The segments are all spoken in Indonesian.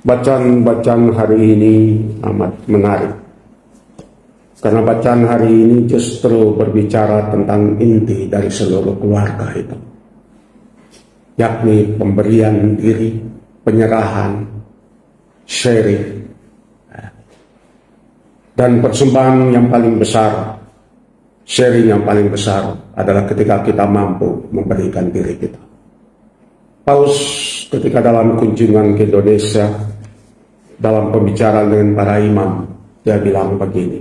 Bacaan hari ini amat menarik. Karena bacaan hari ini justru berbicara tentang inti dari seluruh keluarga itu. Yakni pemberian diri, penyerahan, sharing. Dan persembahan yang paling besar, sharing yang paling besar adalah ketika kita mampu memberikan diri kita. Paus ketika dalam kunjungan ke Indonesia, dalam pembicaraan dengan para imam, dia bilang begini,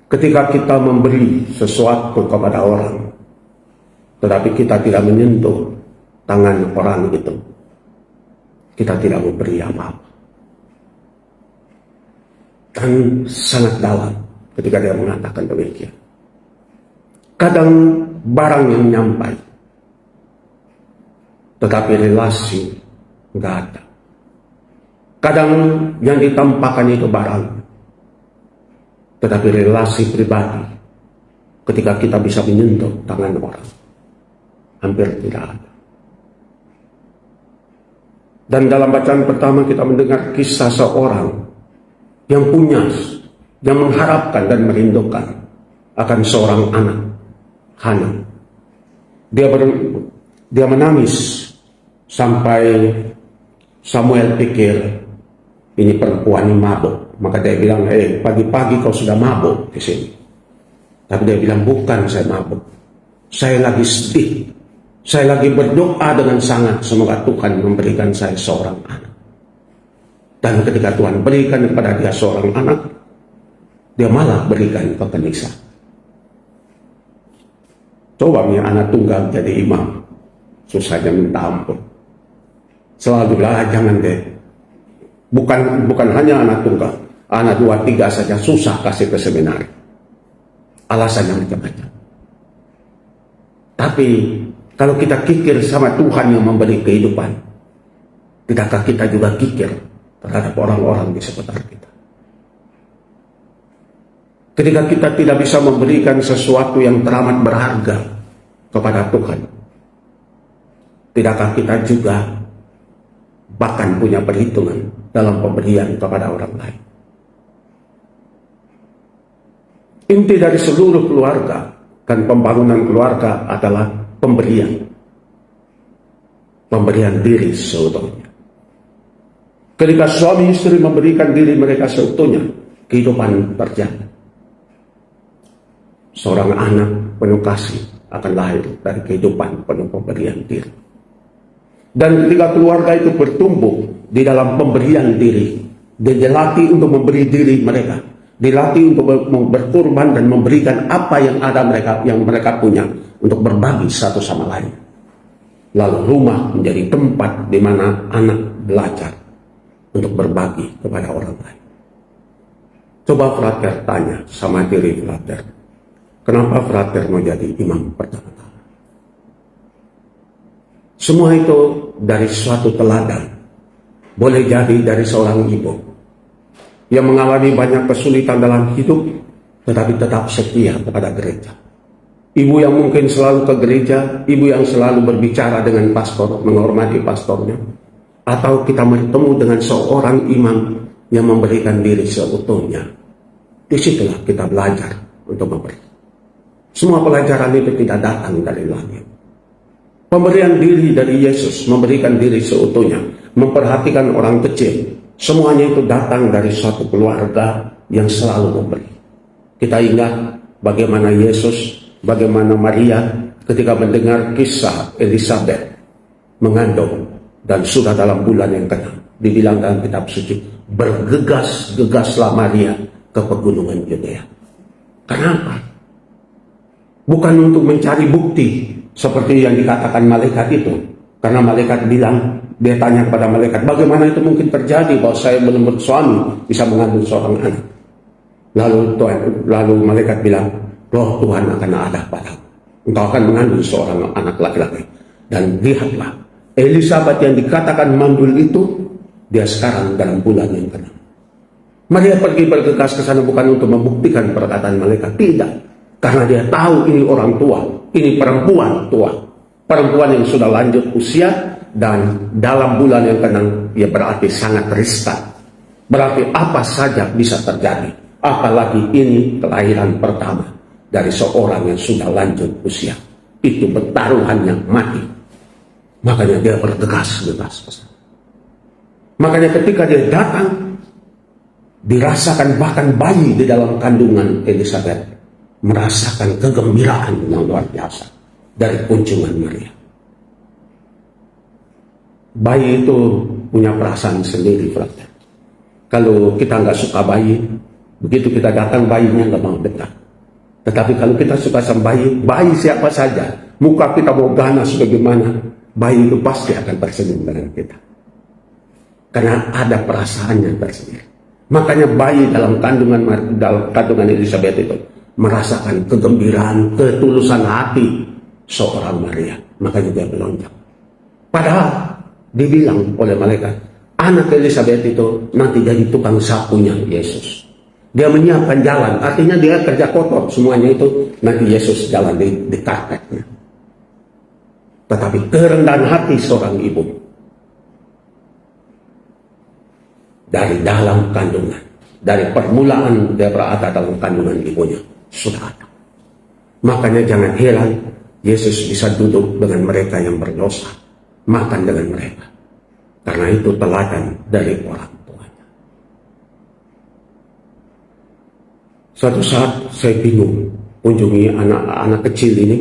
ketika kita memberi sesuatu kepada orang, tetapi kita tidak menyentuh tangan orang itu, kita tidak memberi apa-apa. Dan sangat dalam ketika dia mengatakan demikian. Kadang barang yang nyampai, tetapi relasi nggak ada. Kadang yang ditampakkan itu barang, tetapi relasi pribadi, ketika kita bisa menyentuh tangan orang, hampir tidak ada. Dan dalam bacaan pertama kita mendengar kisah seorang yang punya, yang mengharapkan dan merindukan akan seorang anak, Hana. Dia menangis sampai Samuel pikir ini perempuan yang mabuk. Maka dia bilang, pagi-pagi kau sudah mabuk di sini. Tapi dia bilang, bukan saya mabuk. Saya lagi sedih. Saya lagi berdoa dengan sangat. Semoga Tuhan memberikan saya seorang anak. Dan ketika Tuhan berikan kepada dia seorang anak, dia malah berikan ke penisah. Coba punya anak tunggal jadi imam. Susahnya minta ampun. Selalu bilang, jangan deh. Bukan hanya anak tunggal, anak 2, 3 saja susah kasih ke seminari. Alasannya macam-macam. Tapi kalau kita kikir sama Tuhan yang memberi kehidupan, tidakkah kita juga kikir terhadap orang-orang di sekitar kita? Ketika kita tidak bisa memberikan sesuatu yang teramat berharga kepada Tuhan, tidakkah kita juga bahkan punya perhitungan dalam pemberian kepada orang lain? Inti dari seluruh keluarga dan pembangunan keluarga adalah pemberian. Pemberian diri seutuhnya. Ketika suami istri memberikan diri mereka seutuhnya, kehidupan terjadi. Seorang anak penuh kasih akan lahir dari kehidupan penuh pemberian diri. Dan ketika keluarga itu bertumbuh di dalam pemberian diri, dia dilatih untuk memberi diri mereka, dilatih untuk berkorban dan memberikan apa yang ada yang mereka punya untuk berbagi satu sama lain. Lalu rumah menjadi tempat di mana anak belajar untuk berbagi kepada orang lain. Coba frater tanya sama diri frater, kenapa frater mau jadi imam pertama? Semua itu dari suatu teladan. Boleh jadi dari seorang ibu yang mengalami banyak kesulitan dalam hidup, tetapi tetap setia kepada gereja. Ibu yang mungkin selalu ke gereja, ibu yang selalu berbicara dengan pastor, menghormati pastornya. Atau kita bertemu dengan seorang imam yang memberikan diri seutuhnya. Disitulah kita belajar untuk memberi. Semua pelajaran itu tidak datang dari langit. Pemberian diri dari Yesus, memberikan diri seutuhnya, memperhatikan orang kecil, semuanya itu datang dari suatu keluarga yang selalu memberi. Kita ingat bagaimana Yesus, bagaimana Maria ketika mendengar kisah Elizabeth mengandung dan sudah dalam bulan yang ke-6. Dibilang dalam kitab suci, bergegas-gegaslah Maria ke pegunungan Yudea. Kenapa? Bukan untuk mencari bukti seperti yang dikatakan malaikat itu. Karena malaikat bilang, dia tanya kepada malaikat, bagaimana itu mungkin terjadi bahwa saya belum bersuami bisa mengandung seorang anak. Lalu malaikat bilang, roh Tuhan akan ada padamu. Engkau akan mengandung seorang anak laki-laki. Dan lihatlah, Elizabeth yang dikatakan mandul itu, dia sekarang dalam bulan yang ke-6. Maria pergi bergegas ke sana bukan untuk membuktikan perkataan malaikat. Tidak. Karena dia tahu ini orang tua, ini perempuan tua. Perempuan yang sudah lanjut usia, dan dalam bulan yang ke-6 ya berarti sangat riskan. Berarti apa saja bisa terjadi. Apalagi ini kelahiran pertama dari seorang yang sudah lanjut usia. Itu bertaruhannya mati. Makanya dia bergegas. Makanya ketika dia datang, dirasakan bahkan bayi di dalam kandungan Elizabeth merasakan kegembiraan yang luar biasa dari kunjungan Maria. Bayi itu punya perasaan sendiri, brother. Kalau kita nggak suka bayi, begitu kita datang bayinya nggak mau dekat. Tetapi kalau kita suka sama bayi siapa saja, muka kita mau ganas bagaimana, bayi itu pasti akan tersenyum dengan kita. Karena ada perasaannya tersendiri. Makanya bayi dalam kandungan Elizabeth itu merasakan kegembiraan, ketulusan hati seorang Maria. Makanya dia melonjak. Padahal dibilang oleh malaikat, anak Elizabeth itu nanti jadi tukang sapunya Yesus. Dia menyiapkan jalan, artinya dia kerja kotor, semuanya itu nanti Yesus jalan di karpetnya. Tetapi kerendahan hati seorang ibu dari dalam kandungan, dari permulaan dia berada dalam kandungan ibunya sudah ada. Makanya jangan heran Yesus bisa duduk dengan mereka yang berdosa, makan dengan mereka, karena itu teladan dari orang tuanya. Suatu saat saya bingung kunjungi anak-anak kecil ini.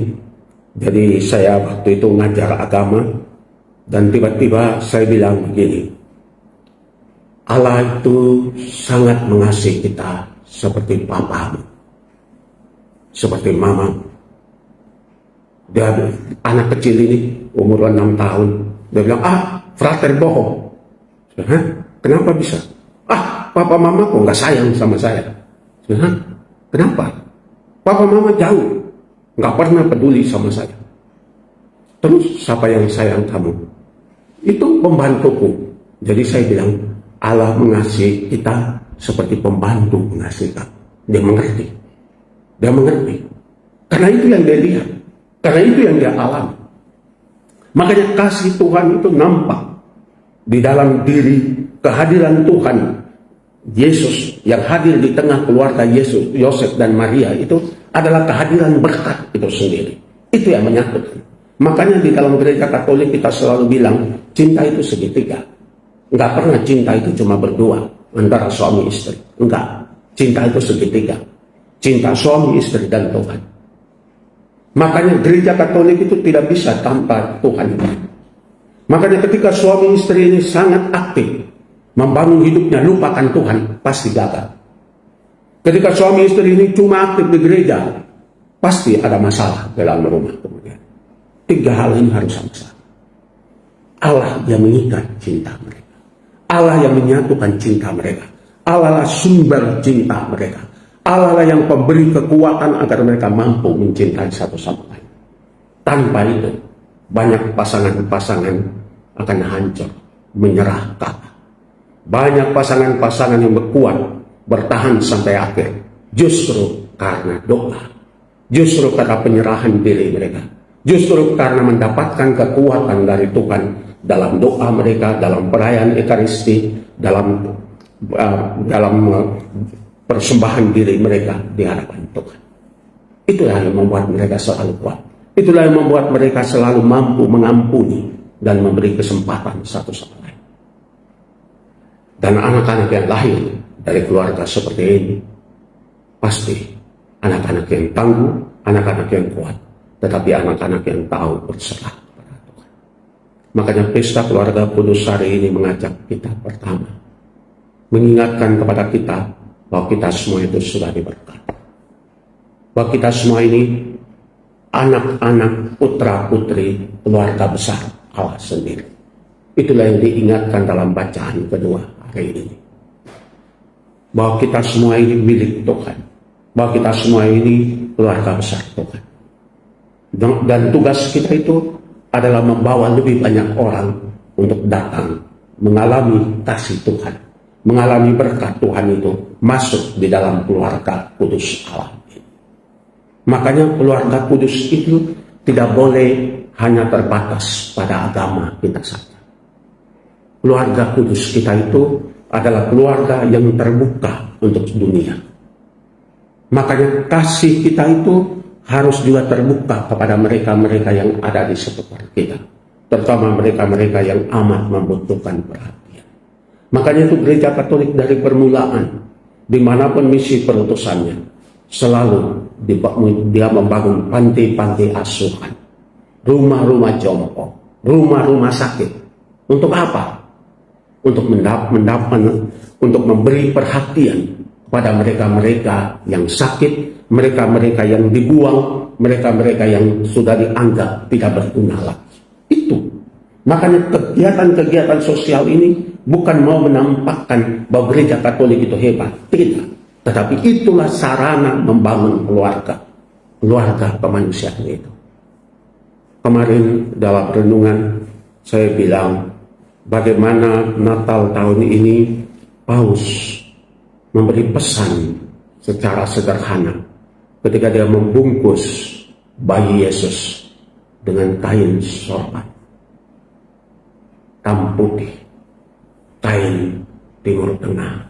Jadi saya waktu itu ngajar agama, dan tiba-tiba saya bilang begini, Allah itu sangat mengasihi kita seperti papamu, seperti mamamu. Dia anak kecil ini umur 6 tahun, dia bilang, frater bohong. Hah? Kenapa bisa? Papa mama kok nggak sayang sama saya. Hah? Kenapa? Papa mama jauh, nggak pernah peduli sama saya. Terus siapa yang sayang kamu? Itu pembantuku. Jadi saya bilang, Allah mengasihi kita seperti pembantu mengasihi kamu. Dia mengerti. Dia mengerti. Karena itu yang dia lihat. Karena itu yang dia alami. Makanya kasih Tuhan itu nampak di dalam diri kehadiran Tuhan. Yesus yang hadir di tengah keluarga Yesus, Yosef dan Maria itu adalah kehadiran berkat itu sendiri. Itu yang menyatukan. Makanya di dalam gereja Katolik kita selalu bilang cinta itu segitiga. Enggak pernah cinta itu cuma berdua antara suami istri. Enggak. Cinta itu segitiga. Cinta suami istri dan Tuhan. Makanya gereja Katolik itu tidak bisa tanpa Tuhan. Makanya ketika suami istri ini sangat aktif membangun hidupnya, lupakan Tuhan, pasti gagal. Ketika suami istri ini cuma aktif di gereja, pasti ada masalah dalam rumah kemudian. 3 hal ini harus sama-sama. Allah yang mengikat cinta mereka. Allah yang menyatukan cinta mereka. Allah lah sumber cinta mereka. Allah lah yang pemberi kekuatan agar mereka mampu mencintai satu sama lain. Tanpa itu, banyak pasangan-pasangan akan hancur, menyerah kalah. Banyak pasangan-pasangan yang berkuat, bertahan sampai akhir. Justru karena doa. Justru karena penyerahan diri mereka. Justru karena mendapatkan kekuatan dari Tuhan dalam doa mereka, dalam perayaan Ekaristi, dalam persembahan diri mereka di hadapan Tuhan. Itulah yang membuat mereka selalu kuat. Itulah yang membuat mereka selalu mampu mengampuni dan memberi kesempatan satu sama lain. Dan anak-anak yang lahir dari keluarga seperti ini pasti anak-anak yang tangguh, anak-anak yang kuat, tetapi anak-anak yang tahu berserah kepada Tuhan. Makanya pesta keluarga kudus hari ini mengajak kita pertama, mengingatkan kepada kita bahwa kita semua itu sudah diberkati. Bahwa kita semua ini anak-anak putra-putri keluarga besar Allah sendiri. Itulah yang diingatkan dalam bacaan kedua hari ini. Bahwa kita semua ini milik Tuhan. Bahwa kita semua ini keluarga besar Tuhan. Dan tugas kita itu adalah membawa lebih banyak orang untuk datang mengalami kasih Tuhan, mengalami berkat Tuhan itu masuk di dalam keluarga kudus Allah. Makanya keluarga kudus itu tidak boleh hanya terbatas pada agama kita saja. Keluarga kudus kita itu adalah keluarga yang terbuka untuk dunia. Makanya kasih kita itu harus juga terbuka kepada mereka-mereka yang ada di sekitar kita, terutama mereka-mereka yang amat membutuhkan perhatian. Makanya itu gereja Katolik dari permulaan, dimanapun misi perutusannya, selalu dia membangun panti-panti asuhan, rumah-rumah jompo, rumah-rumah sakit. Untuk apa? Untuk untuk memberi perhatian kepada mereka-mereka yang sakit, mereka-mereka yang dibuang, mereka-mereka yang sudah dianggap tidak berguna lagi. Itu. Makanya kegiatan-kegiatan sosial ini bukan mau menampakkan bahwa gereja Katolik itu hebat. Tidak. Tetapi itulah sarana membangun keluarga kemanusiaan itu. Kemarin dalam renungan saya bilang bagaimana Natal tahun ini Paus memberi pesan secara sederhana ketika dia membungkus bayi Yesus dengan kain sorban, hitam putih, kain Timur Tengah,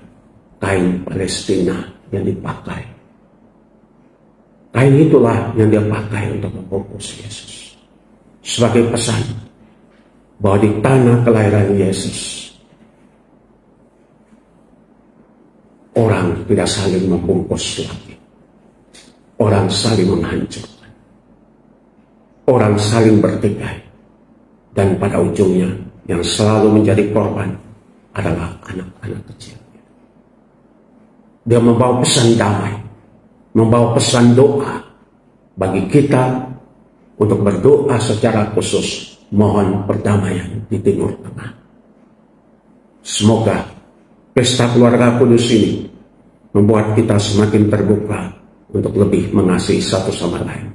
kain Palestina yang dipakai. Kain itulah yang dia pakai untuk membungkus Yesus. Sebagai pesan bahwa di tanah kelahiran Yesus, orang tidak saling membungkus lagi. Orang saling menghancurkan. Orang saling bertikai. Dan pada ujungnya yang selalu menjadi korban adalah anak-anak kecil. Dia membawa pesan damai, membawa pesan doa bagi kita untuk berdoa secara khusus mohon perdamaian di Timur Tengah. Semoga pesta keluarga kudus ini membuat kita semakin terbuka untuk lebih mengasihi satu sama lain.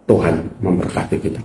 Tuhan memberkati kita.